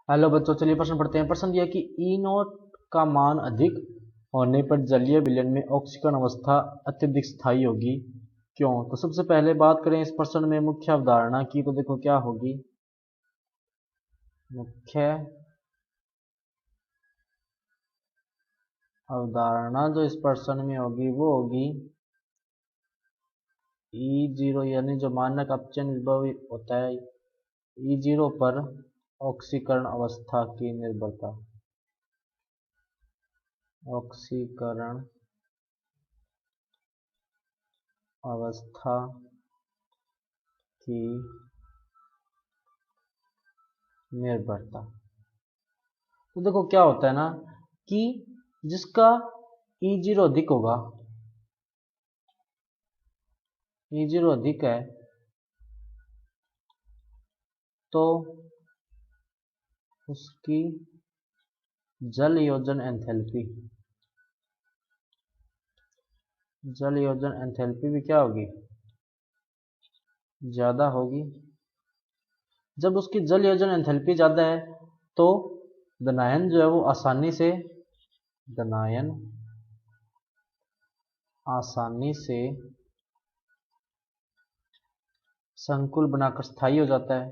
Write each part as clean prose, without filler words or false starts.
Hello बच्चों, चलिए प्रश्न पढ़ते हैं। प्रश्न दिया कि ई नॉट का मान अधिक होने पर जलीय विलयन में ऑक्सीकरण अवस्था अत्यधिक स्थायी होगी, क्यों? तो सबसे पहले बात करें इस प्रश्न में मुख्य अवधारणा की, तो देखो क्या होगी। मुख्य अवधारणा जो इस प्रश्न में होगी वो होगी E0 यानी जो मानक अपचयन विभव होता है E0 पर ऑक्सीकरण अवस्था की निर्भरता। ऑक्सीकरण अवस्था की निर्भरता। तो देखो क्या होता है ना कि जिसका E0 अधिक होगा, E0 अधिक है तो उसकी जल योजन एंथैल्पी भी क्या होगी? ज्यादा होगी। जब उसकी जल योजन एंथैल्पी ज्यादा है तो धनायन जो है वो आसानी से संकुल बनाकर स्थायी हो जाता है।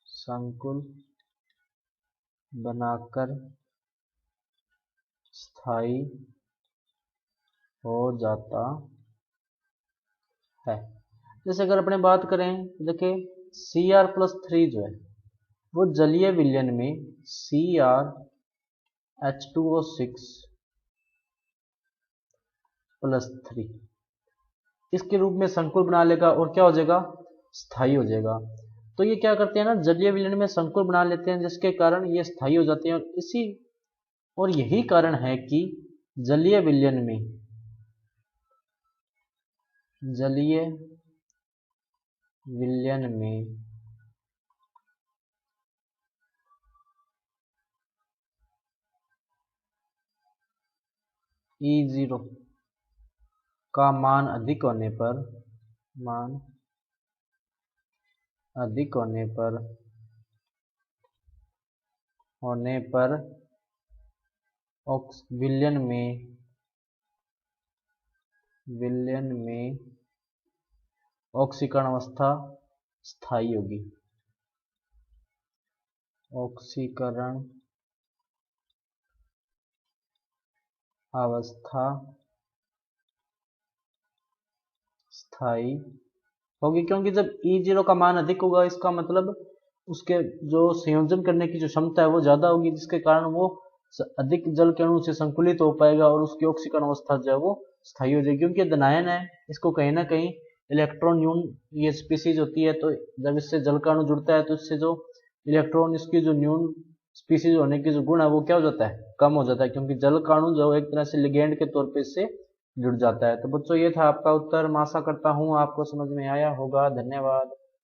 संकुल बनाकर स्थायी हो जाता है। जैसे अगर अपने बात करें, देखिए Cr+3 जो है वो जलीय विलयन में CrH2O6+3 इसके रूप में संकुल बना लेगा और क्या हो जाएगा? स्थायी हो जाएगा। तो ये क्या करते हैं ना, जलीय विलयन में संकुल बना लेते हैं जिसके कारण ये स्थायी हो जाते हैं। और यही कारण है कि जलीय विलयन में E0 का मान अधिक होने पर विलयन में ऑक्सीकरण अवस्था स्थायी होगी। ऑक्सीकरण अवस्था स्थायी होगी क्योंकि जब E0 का मान अधिक होगा इसका मतलब उसके जो संयोजन करने की जो क्षमता है वो ज्यादा होगी, जिसके कारण वो अधिक जल के अणु से संकुलित हो पाएगा और उसकी ऑक्सीकरण अवस्था जो है वो स्थायी हो जाएगी। क्योंकि धनायन है, इसको कहीं ना कहीं इलेक्ट्रॉन न्यून ये स्पीसीज होती है, तो जब इससे जल का अणु जुड़ता है तो इससे जो इलेक्ट्रॉन इसकी जो न्यून स्पीसीज होने की जो गुण है वो क्या हो जाता है? कम हो जाता है, क्योंकि जल का अणु जो एक तरह से लिगेंड के तौर पे इससे जुड़ जाता है। तो बच्चों ये था आपका उत्तर। मैं आशा करता हूँ आपको समझ में आया होगा। धन्यवाद।